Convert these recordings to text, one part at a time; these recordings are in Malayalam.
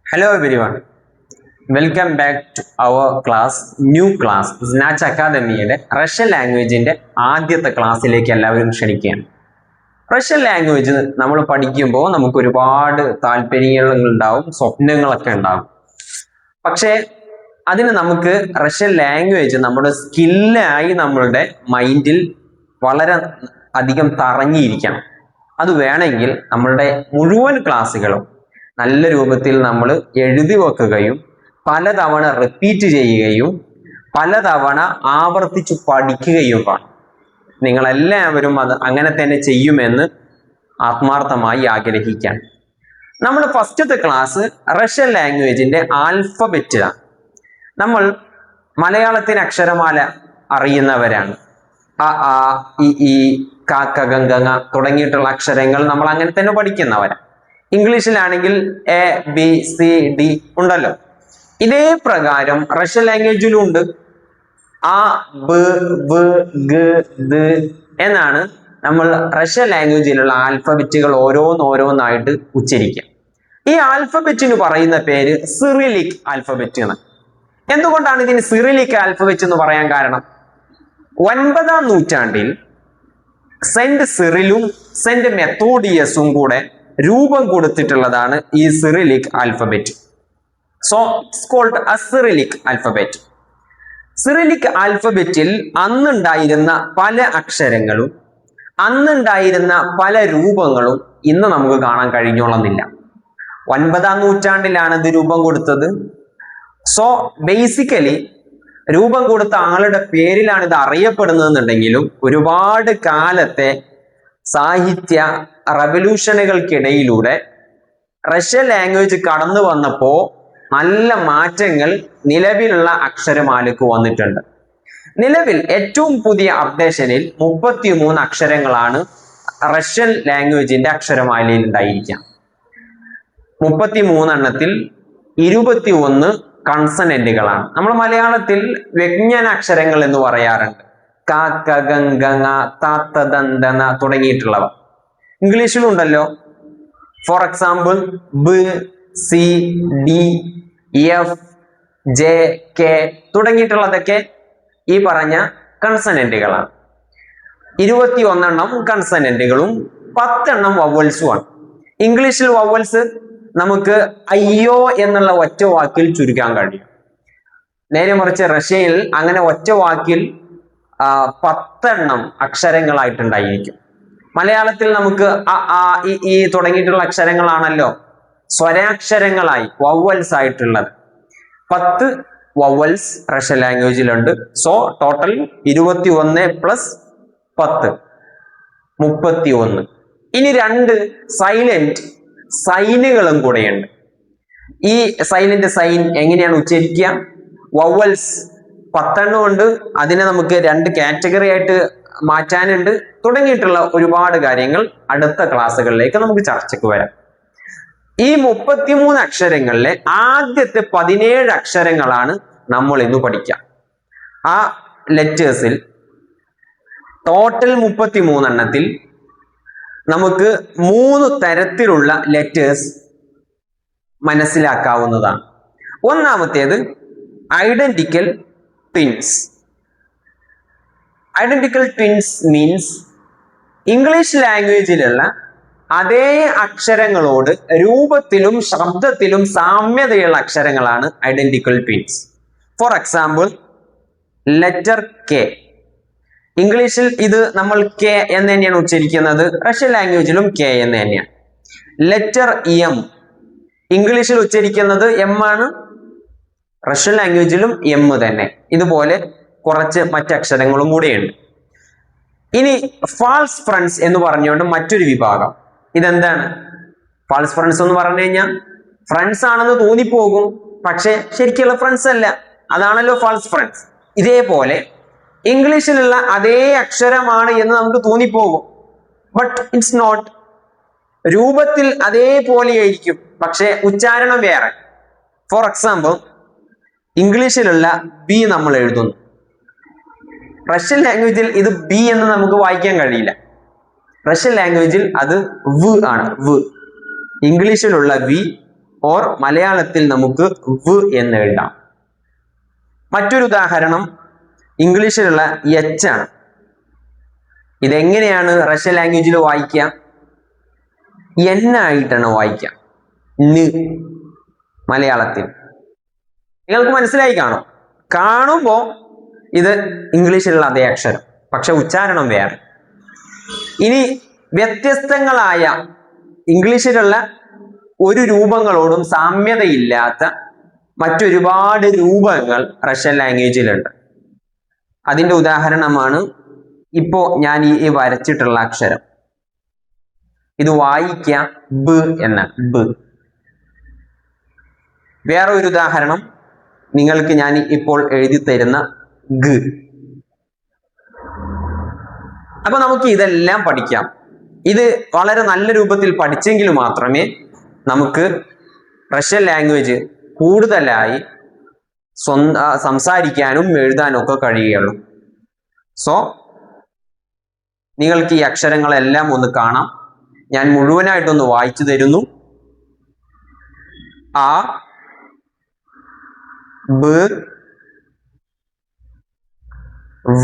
Hello everyone, welcome back to our new class, Snatch അക്കാദമിയുടെ റഷ്യൻ ലാംഗ്വേജിന്റെ ആദ്യത്തെ ക്ലാസ്സിലേക്ക് എല്ലാവരും ക്ഷണിക്കുകയാണ്. റഷ്യൻ ലാംഗ്വേജ് നമ്മൾ പഠിക്കുമ്പോൾ നമുക്ക് ഒരുപാട് താല്പര്യങ്ങളുണ്ടാവും, സ്വപ്നങ്ങളൊക്കെ ഉണ്ടാവും. പക്ഷേ അതിന് നമുക്ക് റഷ്യൻ ലാംഗ്വേജ് നമ്മുടെ സ്കില്ലായി നമ്മളുടെ മൈൻഡിൽ വളരെ അധികം തറഞ്ഞിരിക്കണം. അത് വേണമെങ്കിൽ നമ്മളുടെ മുഴുവൻ ക്ലാസ്സുകളും നല്ല രൂപത്തിൽ നമ്മൾ എഴുതി വെക്കുകയും പലതവണ റിപ്പീറ്റ് ചെയ്യുകയും പലതവണ ആവർത്തിച്ച് പഠിക്കുകയും വേണം. നിങ്ങളെല്ലാവരും അത് അങ്ങനെ തന്നെ ചെയ്യുമെന്ന് ആത്മാർത്ഥമായി ആഗ്രഹിക്കുകയാണ്. നമ്മൾ ഫസ്റ്റത്തെ ക്ലാസ് റഷ്യൻ ലാംഗ്വേജിന്റെ ആൽഫബറ്റിലാണ്. നമ്മൾ മലയാളത്തിന് അക്ഷരമാല അറിയുന്നവരാണ്. അ ആ ഇ ഈ ക ഖ ഗ ഘ ങ തുടങ്ങിയിട്ടുള്ള അക്ഷരങ്ങൾ നമ്മൾ അങ്ങനെ തന്നെ പഠിക്കുന്നവരാണ്. ഇംഗ്ലീഷിലാണെങ്കിൽ എ ബി സി ഡി ഉണ്ടല്ലോ. ഇതേ പ്രകാരം റഷ്യൻ ലാംഗ്വേജിലും ഉണ്ട്. ആ ബ ബ ഗ ദ എന്നാണ് നമ്മൾ റഷ്യൻ ലാംഗ്വേജിലുള്ള ആൽഫബറ്റുകൾ ഓരോന്നായിട്ട് ഉച്ചരിക്കുക. ഈ ആൽഫബറ്റിന് പറയുന്ന പേര് സിറിലിക് ആൽഫബറ്റ് എന്ന്. എന്തുകൊണ്ടാണ് ഇതിന് സിറിലിക് ആൽഫബറ്റ് എന്ന് പറയാൻ കാരണം? 9ാം നൂറ്റാണ്ടിൽ സെന്റ് സിറിലും സെന്റ് മെത്തോഡിയസും കൂടെ രൂപം കൊടുത്തിട്ടുള്ളതാണ് ഈ Cyrillic alphabet. So it's called a Cyrillic alphabet. Cyrillic ആൽഫബറ്റിൽ അന്നുണ്ടായിരുന്ന പല അക്ഷരങ്ങളും അന്നുണ്ടായിരുന്ന പല രൂപങ്ങളും ഇന്ന് നമുക്ക് കാണാൻ കഴിഞ്ഞോളന്നില്ല. 9ാം നൂറ്റാണ്ടിലാണ് ഇത് രൂപം കൊടുത്തത്. സോ ബേസിക്കലി രൂപം കൊടുത്ത ആളുടെ പേരിലാണ് ഇത് അറിയപ്പെടുന്നതെന്നുണ്ടെങ്കിലും ഒരുപാട് കാലത്തെ സാഹിത്യ റവല്യൂഷനുകൾക്കിടയിലൂടെ റഷ്യൻ ലാംഗ്വേജ് കടന്നു വന്നപ്പോ നല്ല മാറ്റങ്ങൾ നിലവിലുള്ള അക്ഷരമാലയ്ക്ക് വന്നിട്ടുണ്ട്. നിലവിൽ ഏറ്റവും പുതിയ അപ്ഡേഷനിൽ 33 അക്ഷരങ്ങളാണ് റഷ്യൻ ലാംഗ്വേജിന്റെ അക്ഷരമാലയിൽ ഉണ്ടായിരിക്കുക. 33 എണ്ണത്തിൽ 21 കൺസനന്റുകളാണ്. നമ്മൾ മലയാളത്തിൽ വ്യഞ്ജന അക്ഷരങ്ങൾ എന്ന് പറയാറുണ്ട്. ക ഖ ഗ ഘ ങ ത ത ദ ന്ത ന തുടങ്ങിയിട്ടുള്ളവ. ഇംഗ്ലീഷിലുണ്ടല്ലോ. For example B C D F J K തുടങ്ങിയിട്ടുള്ളതൊക്കെ ഈ പറഞ്ഞ കൺസനന്റുകളാണ്. 21 എണ്ണം കൺസനന്റുകളും 10 എണ്ണം വവൽസുമാണ്. ഇംഗ്ലീഷിൽ വവൽസ് നമുക്ക് അയ്യോ എന്നുള്ള ഒറ്റ വാക്കിൽ ചുരുക്കാൻ കഴിയും. നേരെ മറിച്ച് റഷ്യയിൽ അങ്ങനെ ഒറ്റ വാക്കിൽ 10 എണ്ണം അക്ഷരങ്ങളായിട്ടുണ്ടായിരിക്കും. മലയാളത്തിൽ നമുക്ക് അ ആ ഇ ഈ തുടങ്ങിയിട്ടുള്ള അക്ഷരങ്ങളാണല്ലോ സ്വരാക്ഷരങ്ങളായി വവൽസ് ആയിട്ടുള്ളത്. 10 വവൽസ് റഷ്യൻ ലാംഗ്വേജിലുണ്ട്. So total 21 plus 10 31. ഇനി 2 സൈലന്റ് സൈനുകളും കൂടെയുണ്ട്. ഈ സൈലന്റ് സൈൻ എങ്ങനെയാണ് ഉച്ചരിക്കുക? വവൽസ് 10 എണ്ണം ഉണ്ട്. അതിനെ നമുക്ക് 2 കാറ്റഗറി ആയിട്ട് മാറ്റാനുണ്ട്. തുടങ്ങിയിട്ടുള്ള ഒരുപാട് കാര്യങ്ങൾ അടുത്ത ക്ലാസ്സുകളിലേക്ക് നമുക്ക് ചർച്ചയ്ക്ക് വരാം. ഈ 33 അക്ഷരങ്ങളിലെ ആദ്യത്തെ 17 അക്ഷരങ്ങളാണ് നമ്മൾ ഇന്ന് പഠിക്കുക. ആ ലെറ്റേഴ്സിൽ ടോട്ടൽ 33 എണ്ണത്തിൽ നമുക്ക് 3 തരത്തിലുള്ള ലെറ്റേഴ്സ് മനസ്സിലാക്കാവുന്നതാണ്. ഒന്നാമത്തേത് identical twins. Identical twins means English ലാംഗ്വേജിലുള്ള അതേ അക്ഷരങ്ങളോട് രൂപത്തിലും ശബ്ദത്തിലും സാമ്യതയുള്ള അക്ഷരങ്ങളാണ് identical twins. For example letter K. ഇംഗ്ലീഷിൽ ഇത് നമ്മൾ കെ എന്ന് തന്നെയാണ് ഉച്ചരിക്കുന്നത്. റഷ്യൻ ലാംഗ്വേജിലും കെ എന്ന് തന്നെയാണ്. ലെറ്റർ എം ഇംഗ്ലീഷിൽ ഉച്ചരിക്കുന്നത് എം ആണ്. റഷ്യൻ ലാംഗ്വേജിലും എം തന്നെ. ഇതുപോലെ കുറച്ച് മറ്റക്ഷരങ്ങളും കൂടെയുണ്ട്. ഇനി ഫാൾസ് ഫ്രണ്ട്സ് എന്ന് പറഞ്ഞുകൊണ്ട് മറ്റൊരു വിഭാഗം. ഇതെന്താണ് ഫാൾസ് ഫ്രണ്ട്സ് എന്ന് പറഞ്ഞു കഴിഞ്ഞാൽ? ഫ്രണ്ട്സ് ആണെന്ന് തോന്നിപ്പോകും, പക്ഷെ ശരിക്കുള്ള ഫ്രണ്ട്സ് അല്ല. അതാണല്ലോ ഫാൾസ് ഫ്രണ്ട്സ്. ഇതേപോലെ ഇംഗ്ലീഷിലുള്ള അതേ അക്ഷരമാണ് എന്ന് നമുക്ക് തോന്നിപ്പോകും, ബട്ട് ഇറ്റ്സ് നോട്ട്. രൂപത്തിൽ അതേപോലെയായിരിക്കും, പക്ഷെ ഉച്ചാരണം വേറെ. ഫോർ എക്സാമ്പിൾ ഇംഗ്ലീഷിലുള്ള ബി നമ്മൾ എഴുതുന്നു. റഷ്യൻ ലാംഗ്വേജിൽ ഇത് ബി എന്ന് നമുക്ക് വായിക്കാൻ കഴിയില്ല. റഷ്യൻ ലാംഗ്വേജിൽ അത് വ് ആണ്. വ്. ഇംഗ്ലീഷിലുള്ള വി ഓർ മലയാളത്തിൽ നമുക്ക് വ് എന്ന് എഴുതാം. മറ്റൊരു ഉദാഹരണം ഇംഗ്ലീഷിലുള്ള എച്ച് ആണ്. ഇതെങ്ങനെയാണ് റഷ്യൻ ലാംഗ്വേജിൽ വായിക്കുക? എൻ ആയിട്ടാണ് വായിക്കുക. മലയാളത്തിൽ നിങ്ങൾക്ക് മനസ്സിലായി കാണുമ്പോ ഇത് ഇംഗ്ലീഷിലുള്ള അതേ അക്ഷരം, പക്ഷെ ഉച്ചാരണം വേറെ. ഇനി വ്യത്യസ്തങ്ങളായ ഇംഗ്ലീഷിലുള്ള ഒരു രൂപങ്ങളോടും സാമ്യതയില്ലാത്ത മറ്റൊരുപാട് രൂപങ്ങൾ റഷ്യൻ ലാംഗ്വേജിലുണ്ട്. അതിന്റെ ഉദാഹരണമാണ് ഇപ്പോ ഞാൻ ഈ വരച്ചിട്ടുള്ള അക്ഷരം. ഇത് വായിക്കുക ബ് എന്ന ബ്. വേറെ ഒരു ഉദാഹരണം നിങ്ങൾക്ക് ഞാൻ ഇപ്പോൾ എഴുതി തരുന്ന ഗ. അപ്പൊ നമുക്ക് ഇതെല്ലാം പഠിക്കാം. ഇത് വളരെ നല്ല രൂപത്തിൽ പഠിച്ചെങ്കിൽ മാത്രമേ നമുക്ക് റഷ്യൻ ലാംഗ്വേജ് കൂടുതലായി സംസാരിക്കാനും എഴുതാനും ഒക്കെ കഴിയുകയുള്ളൂ. സോ നിങ്ങൾക്ക് ഈ അക്ഷരങ്ങളെല്ലാം ഒന്ന് കാണാം. ഞാൻ മുഴുവനായിട്ടൊന്ന് വായിച്ചു തരുന്നു. ആ, ബ,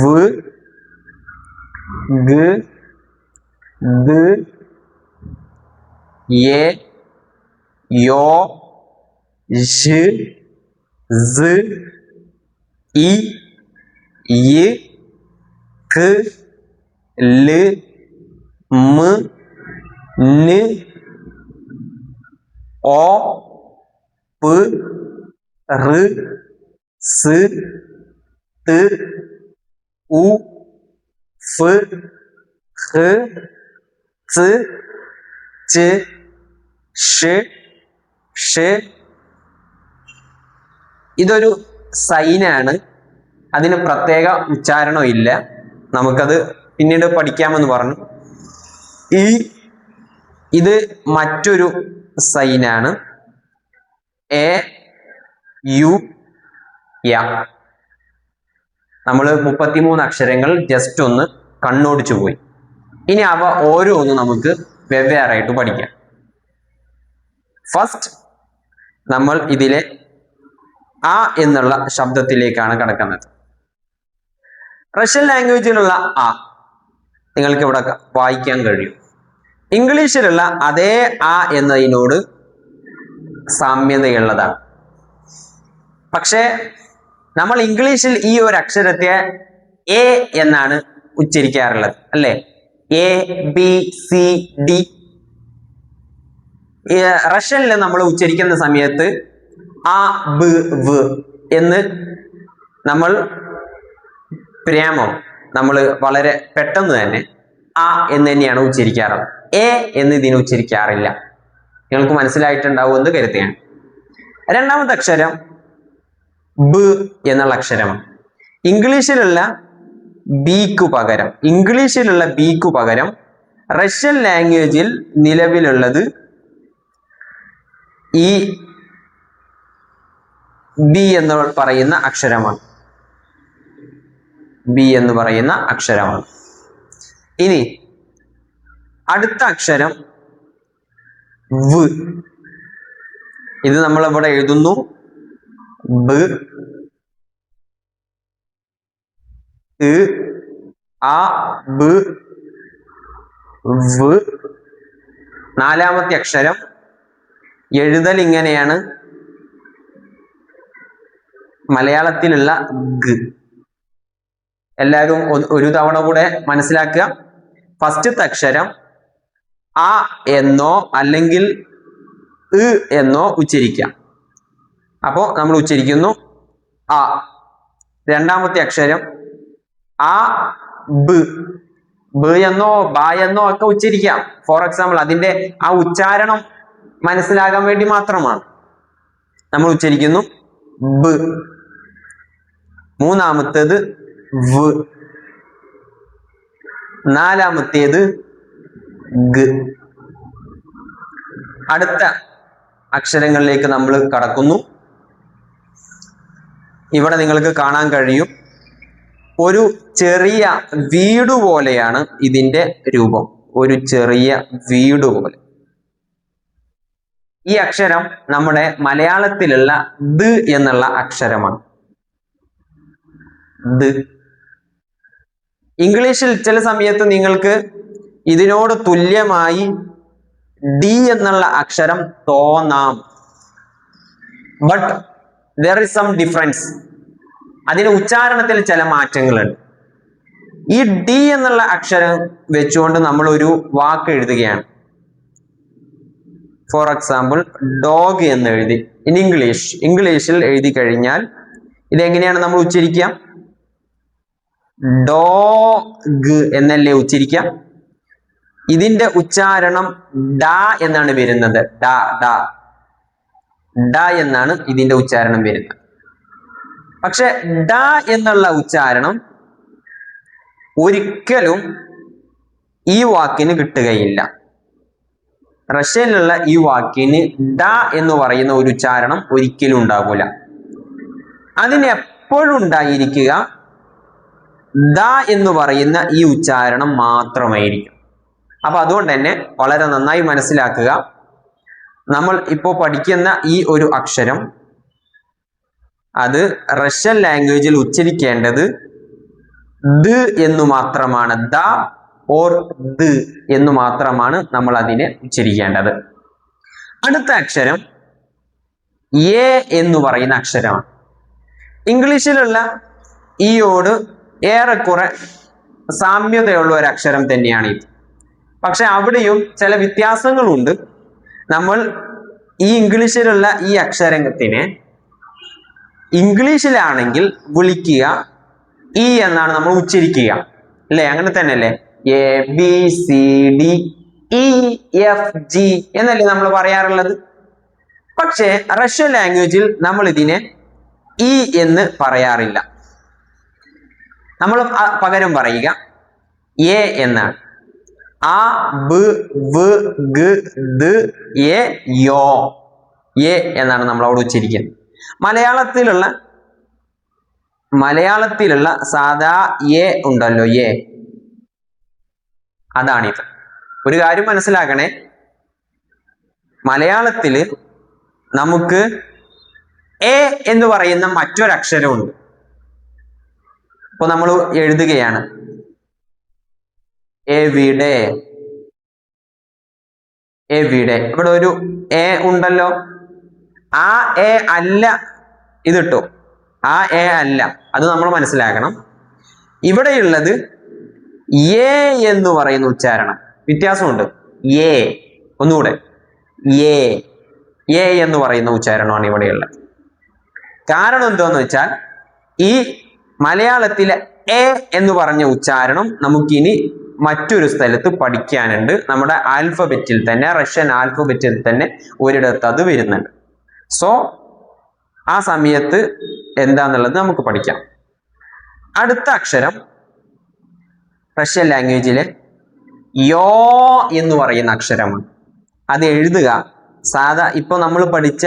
വ്, ഗ, ദ, യെ, യോ, ജ്, സ്, ഇ, യ്, ക, ല്, മ, ന്, ഓ, പ്, റ്, സ്, ത്, ഉ, ഫ്, ഹ്, സ്, ച്, ഷ്, ഷ്. ഇതൊരു സൈനാണ്. അതിന് പ്രത്യേക ഉച്ചാരണം ഇല്ല. നമുക്കത് പിന്നീട് പഠിക്കാമെന്ന് പറഞ്ഞു. ഇത് മറ്റൊരു സൈനാണ്. എ, യു, യ. നമ്മൾ 33 അക്ഷരങ്ങൾ ജസ്റ്റ് ഒന്ന് കണ്ണോടിച്ചു പോയി. ഇനി അവ ഓരോന്നും നമുക്ക് വെവ്വേറായിട്ട് പഠിക്കാം. ഫസ്റ്റ് നമ്മൾ ഇതിലെ ആ എന്നുള്ള ശബ്ദത്തിലേക്കാണ് കടക്കുന്നത്. റഷ്യൻ ലാംഗ്വേജിലുള്ള ആ നിങ്ങൾക്ക് ഇവിടെ വായിക്കാൻ കഴിയും. ഇംഗ്ലീഷിലുള്ള അതേ ആ എന്നതിനോട് സാമ്യതയുള്ളതാണ്. പക്ഷേ നമ്മൾ ഇംഗ്ലീഷിൽ ഈ ഒരു അക്ഷരത്തെ എ എന്നാണ് ഉച്ചരിക്കാറുള്ളത്, അല്ലേ? A, B, C, D. റഷ്യനിൽ നമ്മൾ ഉച്ചരിക്കുന്ന സമയത്ത് ആ, ബ്, വ് എന്ന് നമ്മൾ നമ്മൾ വളരെ പെട്ടെന്ന് തന്നെ ആ എന്ന് തന്നെയാണ് ഉച്ചരിക്കാറ്. എ എന്ന് ഇതിനെ ഉച്ചരിക്കാറില്ല. നിങ്ങൾക്ക് മനസ്സിലായിട്ടുണ്ടാവും എന്ന് കരുതുകയാണ്. രണ്ടാമത്തെ അക്ഷരം ബ് എന്നുള്ള അക്ഷരമാണ്. ഇംഗ്ലീഷിലുള്ള ബിക്കു പകരം റഷ്യൻ ലാംഗ്വേജിൽ നിലവിലുള്ളത് ഈ ബി എന്ന് പറയുന്ന അക്ഷരമാണ്. ഇനി അടുത്ത അക്ഷരം വ്. ഇത് നമ്മൾ ഇവിടെ എഴുതുന്നു ബ്, ആ, ബ്, വ്. നാലാമത്തെ അക്ഷരം എഴുതൽ ഇങ്ങനെയാണ്. മലയാളത്തിലുള്ള ഗ. എല്ലാവരും ഒരു തവണ കൂടെ മനസ്സിലാക്കുക. ഫസ്റ്റത്തെ അക്ഷരം ആ എന്നോ അല്ലെങ്കിൽ എന്നോ ഉച്ചരിക്കാം. അപ്പോ നമ്മൾ ഉച്ചരിക്കുന്നു ആ. രണ്ടാമത്തെ അക്ഷരം ആ, ബ് എന്നോ ബ എന്നോ ഒക്കെ ഉച്ചരിക്കാം. ഫോർ എക്സാമ്പിൾ അതിന്റെ ആ ഉച്ചാരണം മനസ്സിലാകാൻ വേണ്ടി മാത്രമാണ് നമ്മൾ ഉച്ചരിക്കുന്നു ബ്. മൂന്നാമത്തേത് വ്. നാലാമത്തേത് ഗ. അടുത്ത അക്ഷരങ്ങളിലേക്ക് നമ്മൾ കടക്കുന്നു. ഇവിടെ നിങ്ങൾക്ക് കാണാൻ കഴിയും ഒരു ചെറിയ വീട് പോലെയാണ് ഇതിന്റെ രൂപം. ഒരു ചെറിയ വീട് പോലെ. ഈ അക്ഷരം നമ്മുടെ മലയാളത്തിലുള്ള ദ് എന്നുള്ള അക്ഷരമാണ്. ദ്. ഇംഗ്ലീഷിൽ ചില സമയത്ത് നിങ്ങൾക്ക് ഇതിനോട് തുല്യമായി ഡി എന്നുള്ള അക്ഷരം തോന്നാം. But there is some difference. അതിന് ഉച്ചാരണത്തിൽ ചില മാറ്റങ്ങളുണ്ട്. ഈ ഡി എന്നുള്ള അക്ഷരം വെച്ചുകൊണ്ട് നമ്മൾ ഒരു വാക്ക് എഴുതുകയാണ്. ഫോർ എക്സാമ്പിൾ ഡോഗ് എന്ന് എഴുതി. ഇൻ ഇംഗ്ലീഷിൽ എഴുതി കഴിഞ്ഞാൽ ഇതെങ്ങനെയാണ് നമ്മൾ ഉച്ചരിക്കുക? ഡോഗ് എന്നല്ലേ ഉച്ചരിക്കുക? ഇതിന്റെ ഉച്ചാരണം ഡ എന്നാണ് വരുന്നത്. ഡ ഡ ഡ എന്നാണ് ഇതിന്റെ ഉച്ചാരണം വരുന്നത്. പക്ഷെ ഡ എന്നുള്ള ഉച്ചാരണം ഒരിക്കലും ഈ വാക്കിന് കിട്ടുകയില്ല. റഷ്യയിലുള്ള ഈ വാക്കിന് ഡ എന്ന് പറയുന്ന ഒരു ഉച്ചാരണം ഒരിക്കലും ഉണ്ടാകൂല. അതിന് എപ്പോഴും ഉണ്ടായിരിക്കുക ദ എന്ന് പറയുന്ന ഈ ഉച്ചാരണം മാത്രമായിരിക്കും. അപ്പൊ അതുകൊണ്ട് തന്നെ വളരെ നന്നായി മനസ്സിലാക്കുക, നമ്മൾ ഇപ്പോൾ പഠിക്കുന്ന ഈ ഒരു അക്ഷരം അത് റഷ്യൻ ലാംഗ്വേജിൽ ഉച്ചരിക്കേണ്ടത് ദ് എന്നു മാത്രമാണ്. ദ ഓർ ദ് എന്ന് മാത്രമാണ് നമ്മൾ അതിനെ ഉച്ചരിക്കേണ്ടത്. അടുത്ത അക്ഷരം എ എന്ന് പറയുന്ന അക്ഷരമാണ്. ഇംഗ്ലീഷിലുള്ള ഈയോട് ഏറെക്കുറെ സാമ്യതയുള്ള ഒരു അക്ഷരം തന്നെയാണ് ഇത്. പക്ഷെ അവിടെയും ചില വ്യത്യാസങ്ങളുണ്ട്. നമ്മൾ ഈ ഇംഗ്ലീഷിലുള്ള ഈ അക്ഷരത്തിനെ ഇംഗ്ലീഷിലാണെങ്കിൽ വിളിക്കുക ഇ എന്നാണ് നമ്മൾ ഉച്ചരിക്കുക, അല്ലേ? അങ്ങനെ തന്നെ അല്ലേ? A B C D E F G എന്നല്ലേ നമ്മൾ പറയാറുള്ളത്. പക്ഷേ റഷ്യൻ ലാംഗ്വേജിൽ നമ്മൾ ഇതിനെ ഇ എന്ന് പറയാറില്ല. നമ്മൾ പകരം പറയുക എ എന്നാണ്. ആ ബ് വ് ഗ ദ് എ യോ എ എന്നാണ് നമ്മൾ അവിടെ ഉച്ചരിക്കുന്നത്. മലയാളത്തിലുള്ള സാധാ എ ഉണ്ടല്ലോ, എ, അതാണിത്. ഒരു കാര്യം മനസ്സിലാക്കണേ, മലയാളത്തില് നമുക്ക് എ എന്ന് പറയുന്ന മറ്റൊരക്ഷരമുണ്ട്. ഇപ്പൊ നമ്മൾ എഴുതുകയാണ് എവിടെ, എവിടെ, ഇവിടെ ഒരു എ ഉണ്ടല്ലോ. ആ എ അല്ല ഇതിട്ടോ, ആ എ അല്ല, അത് നമ്മൾ മനസ്സിലാക്കണം. ഇവിടെയുള്ളത് എ എന്ന് പറയുന്ന ഉച്ചാരണം വ്യത്യാസമുണ്ട്. എ, ഒന്നുകൂടെ, എ എ എന്ന് പറയുന്ന ഉച്ചാരണമാണ് ഇവിടെയുള്ളത്. കാരണം എന്താന്ന് വെച്ചാൽ ഈ മലയാളത്തിലെ എ എന്ന് പറഞ്ഞ ഉച്ചാരണം നമുക്കിനി മറ്റൊരു സ്ഥലത്ത് പഠിക്കാനുണ്ട്. നമ്മുടെ ആൽഫബറ്റിൽ തന്നെ, റഷ്യൻ ആൽഫബറ്റിൽ തന്നെ ഒരിടത്ത് അത് വരുന്നുണ്ട്. സോ ആ സമയത്ത് എന്താന്നുള്ളത് നമുക്ക് പഠിക്കാം. അടുത്ത അക്ഷരം റഷ്യൻ ലാംഗ്വേജിലെ യോ എന്ന് പറയുന്ന അക്ഷരമാണ്. അത് എഴുതുക സാധാ ഇപ്പൊ നമ്മൾ പഠിച്ച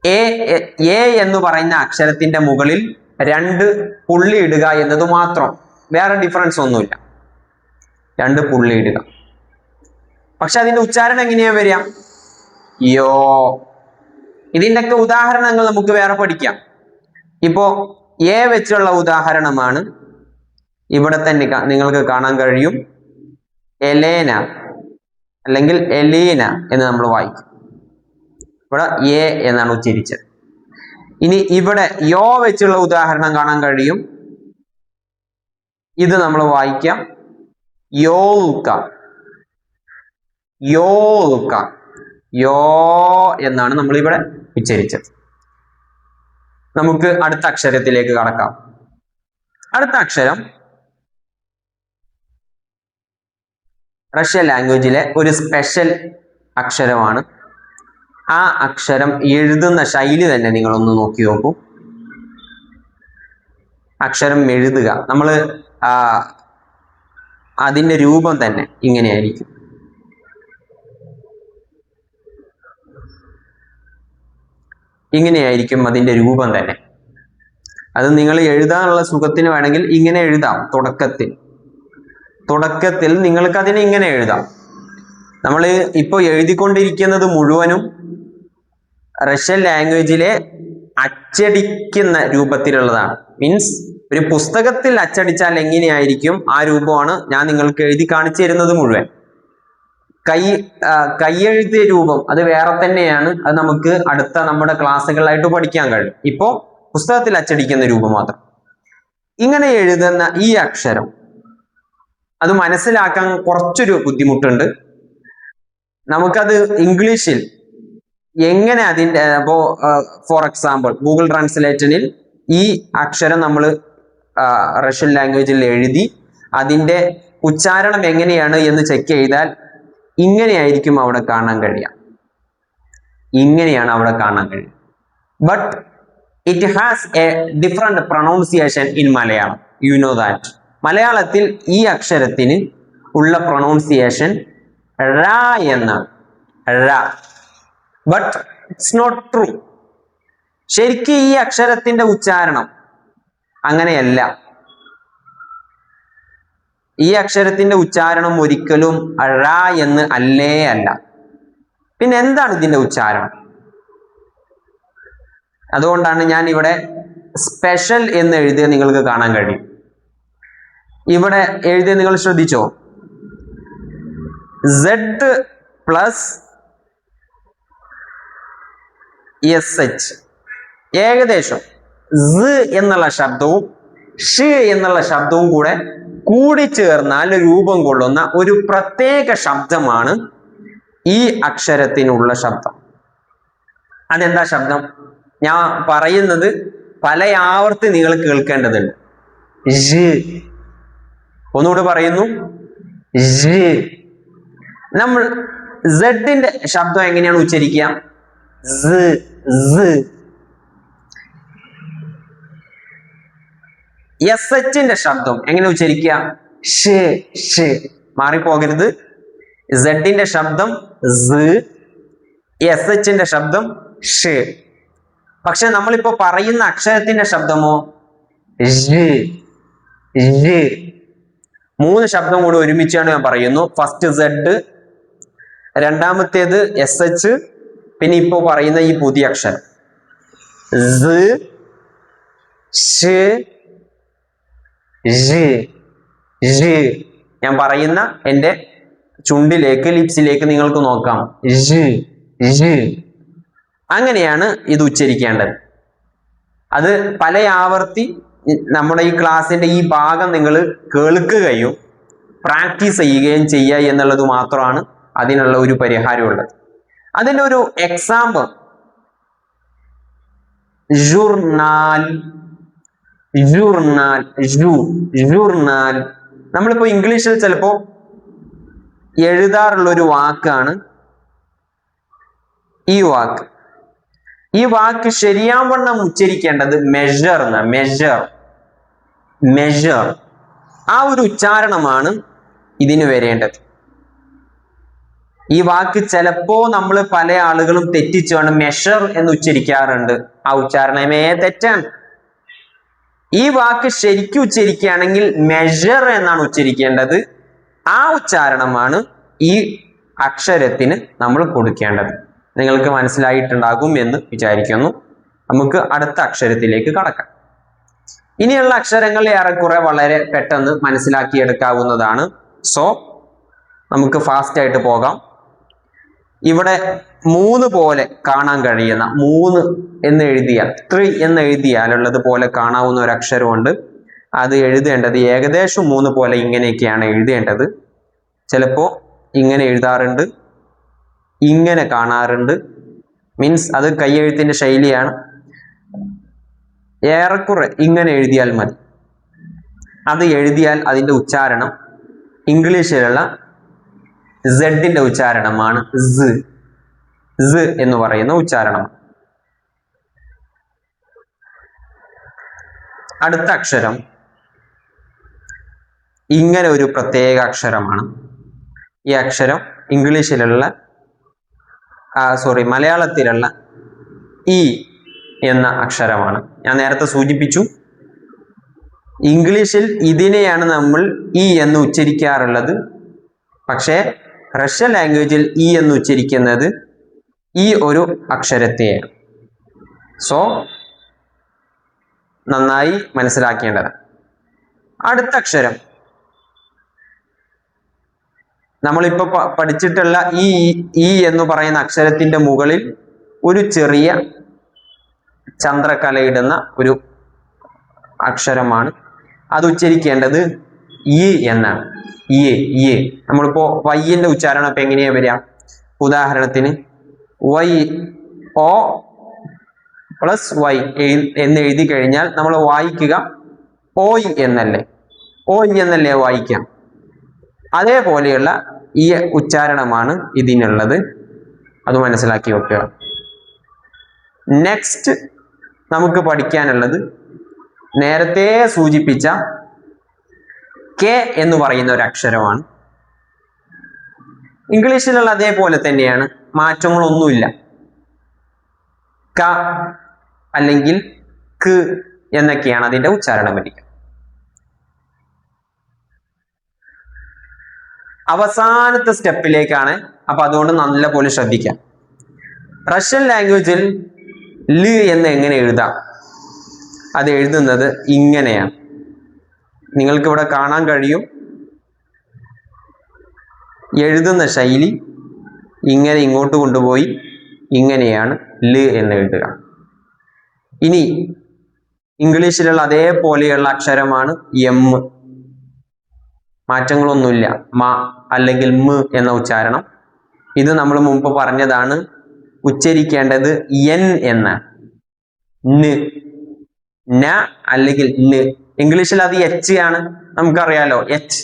എ എന്ന് പറയുന്ന അക്ഷരത്തിന്റെ മുകളിൽ 2 പുള്ളി ഇടുക എന്നത് മാത്രം, വേറെ ഡിഫറൻസ് ഒന്നുമില്ല. 2 പുള്ളി ഇടുക. പക്ഷെ അതിന്റെ ഉച്ചാരണം എങ്ങനെയാ വരിക? യോ. ഇതിൻ്റെയൊക്കെ ഉദാഹരണങ്ങൾ നമുക്ക് വേറെ പഠിക്കാം. ഇപ്പോ എ വെച്ചുള്ള ഉദാഹരണമാണ് ഇവിടെ തന്നെ നിങ്ങൾക്ക് കാണാൻ കഴിയും. എലേന അല്ലെങ്കിൽ എലീന എന്ന് നമ്മൾ വായിക്കും. ഇവിടെ എ എന്നാണ് ഉച്ചരിച്ചത്. ഇനി ഇവിടെ യോ വെച്ചുള്ള ഉദാഹരണം കാണാൻ കഴിയും. ഇത് നമ്മൾ വായിക്കാം യോൽക്ക, യോൽക്ക, യോ എന്നാണ് നമ്മൾ ഇവിടെ ഉച്ചരിച്ചത്. നമുക്ക് അടുത്ത അക്ഷരത്തിലേക്ക് കടക്കാം. അടുത്ത അക്ഷരം റഷ്യൻ ലാംഗ്വേജിലെ ഒരു സ്പെഷ്യൽ അക്ഷരമാണ്. ആ അക്ഷരം എഴുതുന്ന ശൈലി തന്നെ നിങ്ങളൊന്ന് നോക്കി നോക്കൂ. അക്ഷരം എഴുതുക, നമ്മൾ അതിൻ്റെ രൂപം തന്നെ ഇങ്ങനെയായിരിക്കും. ഇങ്ങനെയായിരിക്കും അതിൻ്റെ രൂപം തന്നെ. അത് നിങ്ങൾ എഴുതാനുള്ള സുഖത്തിന് വേണമെങ്കിൽ ഇങ്ങനെ എഴുതാം. തുടക്കത്തിൽ നിങ്ങൾക്ക് അതിനെ ഇങ്ങനെ എഴുതാം. നമ്മൾ ഇപ്പോൾ എഴുതിക്കൊണ്ടിരിക്കുന്നത് മുഴുവനും റഷ്യൻ ലാംഗ്വേജിലെ അച്ചടിക്കുന്ന രൂപത്തിലുള്ളതാണ്. മീൻസ് ഒരു പുസ്തകത്തിൽ അച്ചടിച്ചാൽ എങ്ങനെയായിരിക്കും ആ രൂപമാണ് ഞാൻ നിങ്ങൾക്ക് എഴുതി കാണിച്ചു തരുന്നത് മുഴുവൻ. കൈയെഴുത്തിയ രൂപം അത് വേറെ തന്നെയാണ്. അത് നമുക്ക് അടുത്ത നമ്മുടെ ക്ലാസ്സുകളായിട്ട് പഠിക്കാൻ കഴിയും. ഇപ്പോ പുസ്തകത്തിൽ അച്ചടിക്കുന്ന രൂപം മാത്രം. ഇങ്ങനെ എഴുതുന്ന ഈ അക്ഷരം അത് മനസ്സിലാക്കാൻ കുറച്ചൊരു ബുദ്ധിമുട്ടുണ്ട്. നമുക്കത് ഇംഗ്ലീഷിൽ എങ്ങനെ അതിൻ്റെ ഫോർ എക്സാമ്പിൾ ഗൂഗിൾ ട്രാൻസ്ലേറ്ററിൽ ഈ അക്ഷരം നമ്മൾ റഷ്യൻ ലാംഗ്വേജിൽ എഴുതി അതിൻ്റെ ഉച്ചാരണം എങ്ങനെയാണ് എന്ന് ചെക്ക് ചെയ്താൽ ഇങ്ങനെയായിരിക്കും അവിടെ കാണാൻ കഴിയുക. ഇങ്ങനെയാണ് അവിടെ കാണാൻ കഴിയുക. But it has a different pronunciation in Malayalam. You know that. മലയാളത്തിൽ ഈ അക്ഷരത്തിന് ഉള്ള പ്രൊണൗൺസിയേഷൻ ഴ എന്നാണ്. ഴ. But it's not true. ശരിക്കും ഈ അക്ഷരത്തിന്റെ ഉച്ചാരണം അങ്ങനെയല്ല. ഈ അക്ഷരത്തിന്റെ ഉച്ചാരണം ഒരിക്കലും ഴ എന്ന് അല്ലേ അല്ല. പിന്നെ എന്താണ് ഇതിന്റെ ഉച്ചാരണം? അതുകൊണ്ടാണ് ഞാൻ ഇവിടെ സ്പെഷ്യൽ എന്ന് എഴുതിയത് നിങ്ങൾക്ക് കാണാൻ കഴിയും. ഇവിടെ എഴുതിയ നിങ്ങൾ ശ്രദ്ധിച്ചോ? Z plus SH. ഏകദേശം Z എന്നുള്ള ശബ്ദവും ഷ് എന്നുള്ള ശബ്ദവും കൂടെ കൂടിച്ചേർന്നാൽ രൂപം കൊള്ളുന്ന ഒരു പ്രത്യേക ശബ്ദമാണ് ഈ അക്ഷരത്തിനുള്ള ശബ്ദം. അതെന്താ ശബ്ദം? ഞാൻ പറയുന്നത് പല ആവർത്തി നിങ്ങൾ കേൾക്കേണ്ടതുണ്ട്. ഒന്നുകൂടി പറയുന്നു. നമ്മൾ സെഡിന്റെ ശബ്ദം എങ്ങനെയാണ് ഉച്ചരിക്കുക? SHന്റെ ശബ്ദം എങ്ങനെ ഉച്ചരിക്കുക? മാറിപ്പോകരുത്. സെഡിന്റെ ശബ്ദം SHന്റെ ശബ്ദം ഷ്. പക്ഷെ നമ്മളിപ്പോ പറയുന്ന അക്ഷരത്തിന്റെ ശബ്ദമോ മൂന്ന് ശബ്ദം കൂടി ഒരുമിച്ചാണ് ഞാൻ പറയുന്നു. ഫസ്റ്റ് Z, രണ്ടാമത്തേത് SH, പിന്നെ ഇപ്പോ പറയുന്ന ഈ പുതിയ അക്ഷരം ഞാൻ പറയുന്ന എൻ്റെ ചുണ്ടിലേക്ക് ലിപ്സിലേക്ക് നിങ്ങൾക്ക് നോക്കാം. അങ്ങനെയാണ് ഇത് ഉച്ചരിക്കേണ്ടത്. അത് പല ആവർത്തി നമ്മുടെ ഈ ക്ലാസ്സിന്റെ ഈ ഭാഗം നിങ്ങൾ കേൾക്കുകയും പ്രാക്ടീസ് ചെയ്യുകയും ചെയ്യുക എന്നുള്ളത് മാത്രമാണ് അതിനുള്ള ഒരു പരിഹാരമുള്ളത്. അതിൻ്റെ ഒരു എക്സാമ്പിൾ ജൂർണാൽ. നമ്മളിപ്പോ ഇംഗ്ലീഷിൽ ചിലപ്പോ എഴുതാറുള്ള ഒരു വാക്കാണ് ഈ വാക്ക്. ഈ വാക്ക് ശരിയാവണ്ണം ഉച്ചരിക്കേണ്ടത് മെഷർ എന്ന. മെഷർ ആ ഒരു ഉച്ചാരണമാണ് ഇതിന് വരേണ്ടത്. ഈ വാക്ക് ചിലപ്പോ നമ്മൾ പല ആളുകളും തെറ്റിച്ചാണ് മെഷർ എന്ന് ഉച്ചരിക്കാറുണ്ട്. ആ ഉച്ചാരണമേ തെറ്റാണ്. ഈ വാക്ക് ശരിക്കും ഉച്ചരിക്കുകയാണെങ്കിൽ മെഷർ എന്നാണ് ഉച്ചരിക്കേണ്ടത്. ആ ഉച്ചാരണമാണ് ഈ അക്ഷരത്തിന് നമ്മൾ കൊടുക്കേണ്ടത്. നിങ്ങൾക്ക് മനസ്സിലായിട്ടുണ്ടാകും എന്ന് വിചാരിക്കുന്നു. നമുക്ക് അടുത്ത അക്ഷരത്തിലേക്ക് കടക്കാം. ഇനിയുള്ള അക്ഷരങ്ങൾ ഏറെക്കുറെ വളരെ പെട്ടെന്ന് മനസ്സിലാക്കിയെടുക്കാവുന്നതാണ്. സോ നമുക്ക് ഫാസ്റ്റ് ആയിട്ട് പോകാം. ഇവിടെ 3 പോലെ കാണാൻ കഴിയുന്ന 3 എന്ന് എഴുതിയാൽ 3 എന്ന് എഴുതിയാലുള്ളത് പോലെ കാണാവുന്ന ഒരു അക്ഷരമുണ്ട്. അത് എഴുതേണ്ടത് ഏകദേശം 3 പോലെ ഇങ്ങനെയൊക്കെയാണ് എഴുതേണ്ടത്. ചിലപ്പോൾ ഇങ്ങനെ എഴുതാറുണ്ട്, ഇങ്ങനെ കാണാറുണ്ട്. മീൻസ് അത് കൈയെഴുത്തിന്റെ ശൈലിയാണ്. ഏറെക്കുറെ ഇങ്ങനെ എഴുതിയാൽ മതി. അത് എഴുതിയാൽ അതിൻ്റെ ഉച്ചാരണം ഇംഗ്ലീഷിലുള്ള സെഡിന്റെ ഉച്ചാരണമാണ്. എന്ന് പറയുന്ന ഉച്ചാരണം. അടുത്ത അക്ഷരം ഇങ്ങനെ ഒരു പ്രത്യേക അക്ഷരമാണ്. ഈ അക്ഷരം ഇംഗ്ലീഷിലുള്ള മലയാളത്തിലുള്ള ഇ എന്ന അക്ഷരമാണ്. ഞാൻ നേരത്തെ സൂചിപ്പിച്ചു, ഇംഗ്ലീഷിൽ ഇതിനെയാണ് നമ്മൾ ഇ എന്ന് ഉച്ചരിക്കാറുള്ളത്. പക്ഷേ റഷ്യൻ ലാംഗ്വേജിൽ ഇ എന്ന് ഉച്ചരിക്കുന്നത് ഈ ഒരു അക്ഷരത്തെയാണ്. സോ നന്നായി മനസ്സിലാക്കേണ്ടത്. അടുത്ത അക്ഷരം നമ്മളിപ്പോ പഠിച്ചിട്ടുള്ള ഈ എന്ന് പറയുന്ന അക്ഷരത്തിന്റെ മുകളിൽ ഒരു ചെറിയ ചന്ദ്രക്കലയിടുന്ന ഒരു അക്ഷരമാണ്. അത് ഉച്ചരിക്കേണ്ടത് ഈ എന്നാണ്. ഈ നമ്മളിപ്പോ വൈന്റെ ഉച്ചാരണം ഇപ്പൊ എങ്ങനെയാ വരിക? ഉദാഹരണത്തിന് വൈ ഓ പ്ലസ് വൈ എന്ന് എഴുതി കഴിഞ്ഞാൽ നമ്മൾ വായിക്കുക ഓയ് എന്നല്ലേ, ഓയ് എന്നല്ലേ വായിക്കാം. അതേപോലെയുള്ള ഈ ഉച്ചാരണമാണ് ഇതിനുള്ളത്. അത് മനസ്സിലാക്കി വെക്കുക. നെക്സ്റ്റ് നമുക്ക് പഠിക്കാനുള്ളത് നേരത്തെ സൂചിപ്പിച്ച കെ എന്ന് പറയുന്ന ഒരു അക്ഷരമാണ്. ഇംഗ്ലീഷിലുള്ള അതേപോലെ തന്നെയാണ്, മാറ്റങ്ങളൊന്നുമില്ല. ക അല്ലെങ്കിൽ ക് എന്നൊക്കെയാണ് അതിന്റെ ഉച്ചാരണം വരിക. അവസാനത്തെ സ്റ്റെപ്പിലേക്കാണ്. അപ്പൊ അതുകൊണ്ട് നല്ല പോലെ ശ്രദ്ധിക്കാം. റഷ്യൻ ലാംഗ്വേജിൽ ല് എന്ന് എങ്ങനെ എഴുതാം? അത് എഴുതുന്നത് ഇങ്ങനെയാണ്. നിങ്ങൾക്ക് ഇവിടെ കാണാൻ കഴിയും. എഴുതുന്ന ശൈലി ഇങ്ങനെ ഇങ്ങോട്ട് കൊണ്ടുപോയി ഇങ്ങനെയാണ് ല് എന്ന് എഴുതുക. ഇനി ഇംഗ്ലീഷിലുള്ള അതേപോലെയുള്ള അക്ഷരമാണ് എം. മാറ്റങ്ങളൊന്നുമില്ല. മ അല്ലെങ്കിൽ മ് എന്ന ഉച്ചാരണം. ഇത് നമ്മൾ മുമ്പ് പറഞ്ഞതാണ്. ഉച്ചരിക്കേണ്ടത് എൻ എന്നാണ്. ന്, ന അല്ലെങ്കിൽ ന്. ഇംഗ്ലീഷിൽ അത് എച്ച് ആണ്. നമുക്കറിയാലോ, എച്ച്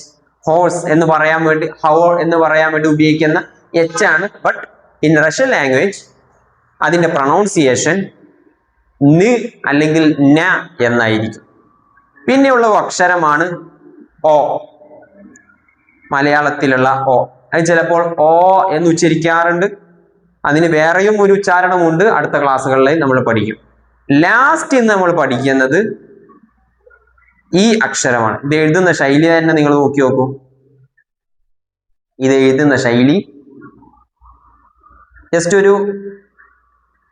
ഹോഴ്സ് എന്ന് പറയാൻ വേണ്ടി, ഹവർ എന്ന് പറയാൻ വേണ്ടി ഉപയോഗിക്കുന്ന എച്ച് ആണ്. ബട്ട് ഇൻ റഷ്യൻ ലാംഗ്വേജ് അതിന്റെ പ്രൊണൗൺസിയേഷൻ ന് അല്ലെങ്കിൽ ന എന്നായിരിക്കും. പിന്നെയുള്ള അക്ഷരമാണ് ഓ. മലയാളത്തിലുള്ള ഓ. അത് ചിലപ്പോൾ ഓ എന്ന് ഉച്ചരിക്കാറുണ്ട്. അതിന് വേറെയും ഒരു ഉച്ചാരണമുണ്ട്. അടുത്ത ക്ലാസ്സുകളിൽ നമ്മൾ പഠിക്കും. ലാസ്റ്റ് ഇന്ന് നമ്മൾ പഠിക്കുന്നത് ഈ അക്ഷരമാണ്. ഇത് എഴുതുന്ന ശൈലി തന്നെ നിങ്ങൾ നോക്കി നോക്കൂ. ഇത് എഴുതുന്ന ശൈലി ജസ്റ്റ് ഒരു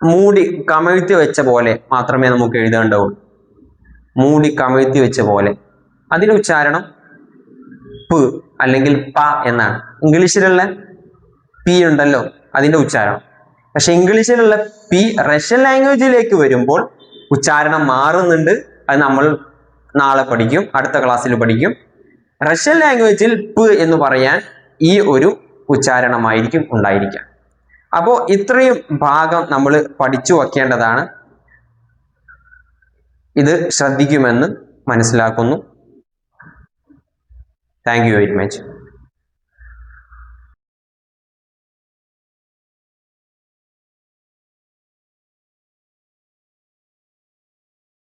മൂടി കമഴ്ത്തി വെച്ച പോലെ മാത്രമേ നമുക്ക് എഴുതേണ്ടതുള്ളൂ. മൂടി കമഴ്ത്തി വെച്ച പോലെ. അതിന്റെ ഉച്ചാരണം പ് അല്ലെങ്കിൽ പ എന്നാണ്. ഇംഗ്ലീഷിലുള്ള പി ഉണ്ടല്ലോ, അതിന്റെ ഉച്ചാരണം. പക്ഷെ ഇംഗ്ലീഷിലുള്ള പി റഷ്യൻ ലാംഗ്വേജിലേക്ക് വരുമ്പോൾ ഉച്ചാരണം മാറുന്നുണ്ട്. അത് നമ്മൾ നാളെ പഠിക്കും, അടുത്ത ക്ലാസ്സിൽ പഠിക്കും. റഷ്യൻ ലാംഗ്വേജിൽ പ് എന്ന് പറയാൻ ഈ ഒരു ഉച്ചാരണമായിരിക്കും ഉണ്ടായിരിക്കുക. അപ്പോൾ ഇത്രയും ഭാഗം നമ്മൾ പഠിച്ചു വെക്കേണ്ടതാണ്. ഇത് ശ്രദ്ധിക്കുമെന്ന് മനസ്സിലാക്കുന്നു. Thank you very much.